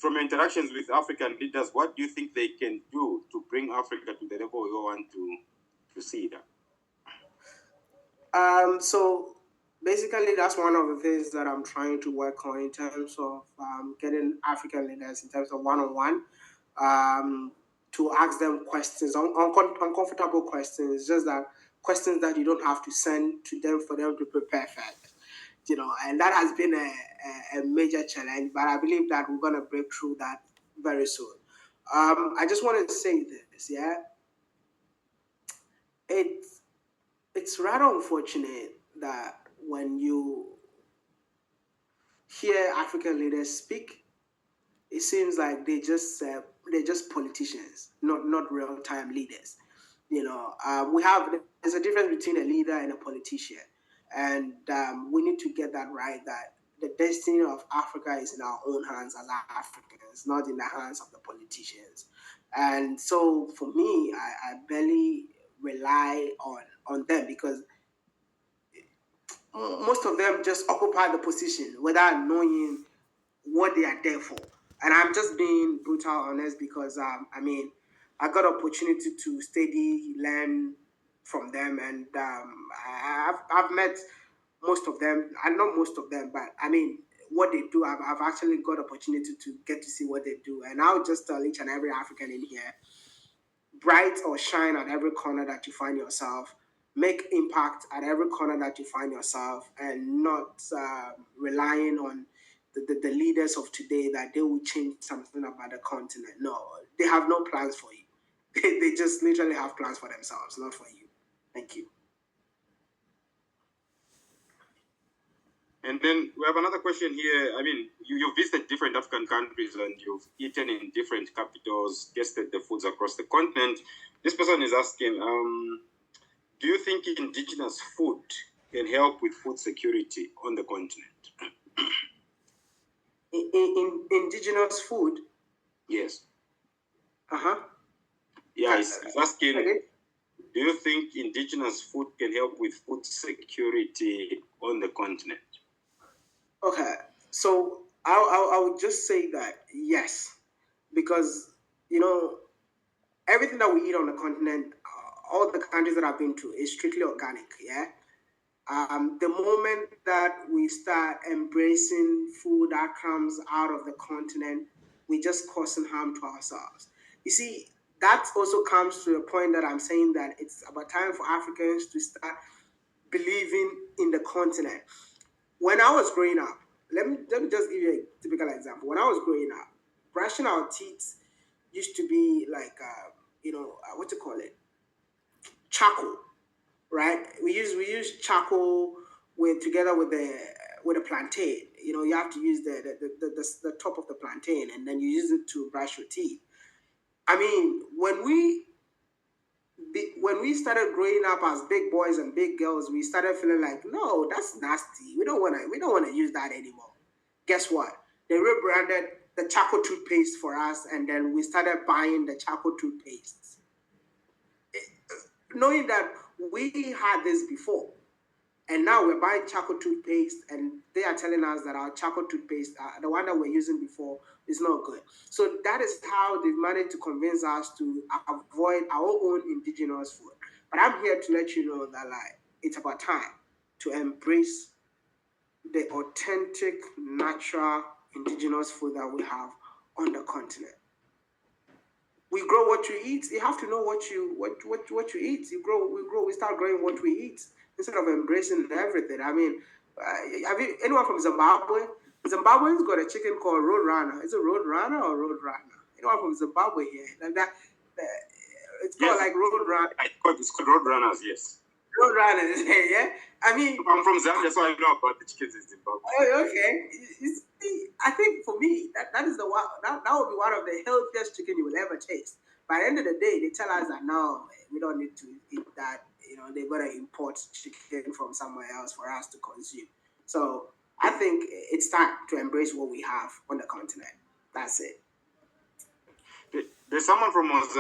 from your interactions with African leaders, what do you think they can do to bring Africa to the level we want to see it? So basically, that's one of the things that I'm trying to work on in terms of getting African leaders in terms of one-on-one, to ask them questions, uncomfortable questions, just that questions that you don't have to send to them for them to prepare first. And that has been a major challenge, but I believe that we're going to break through that very soon. I just wanted to say this, yeah. It's rather unfortunate that when you hear African leaders speak, it seems like they're just politicians, not real time leaders. There's a difference between a leader and a politician, and we need to get that right. That the destiny of Africa is in our own hands as Africans, not in the hands of the politicians. And so, for me, I barely rely on them because most of them just occupy the position without knowing what they are there for. And I'm just being brutal honest because I got opportunity to study, learn from them, and I've met most of them. I not most of them, but I mean what they do. I've actually got opportunity to get to see what they do, and I'll just tell each and every African in here: bright or shine at every corner that you find yourself, make impact at every corner that you find yourself, and not relying on the leaders of today that they will change something about the continent. No, they have no plans for you. They just literally have plans for themselves, not for you. Thank you. And then we have another question here. I mean, you've visited different African countries and you've eaten in different capitals, tasted the foods across the continent. This person is asking, do you think indigenous food can help with food security on the continent? In indigenous food? Yes. Uh-huh. Yeah, he's asking, do you think indigenous food can help with food security on the continent? Okay, so I would just say that yes, because everything that we eat on the continent, all the countries that I've been to, is strictly organic. Yeah. The moment that we start embracing food that comes out of the continent, we just causing harm to ourselves. You see, that also comes to a point that I'm saying that it's about time for Africans to start believing in the continent. When I was growing up, let me just give you a typical example. When I was growing up, brushing our teeth used to be like what to call it, charcoal, right? We use charcoal together with the plantain. You have to use the top of the plantain, and then you use it to brush your teeth. I mean, when we started growing up as big boys and big girls, we started feeling like, no, that's nasty. We don't wanna use that anymore. Guess what? They rebranded the charcoal toothpaste for us, and then we started buying the charcoal toothpaste, knowing that we had this before. And now we're buying charcoal toothpaste, and they are telling us that our charcoal toothpaste, the one that we're using before, is not good. So that is how they've managed to convince us to avoid our own indigenous food. But I'm here to let you know that it's about time to embrace the authentic, natural, indigenous food that we have on the continent. We grow what you eat. You have to know what you eat. We start growing what we eat instead of embracing everything. I mean, anyone from Zimbabwe? Zimbabweans got a chicken called Roadrunner. Is it Roadrunner or Roadrunner? Anyone from Zimbabwe here? Like that, it's called like Roadrunner. It's called Roadrunners, yes. Roadrunners, yeah. I mean, I'm from Zambia, so I know about the chickens in Zimbabwe. Oh, okay. You see, I think for me, that is that would be one of the healthiest chicken you will ever taste. By the end of the day, they tell us that no, we don't need to eat that. They're gonna import chicken from somewhere else for us to consume. So I think it's time to embrace what we have on the continent. That's it. There's someone from Mozambique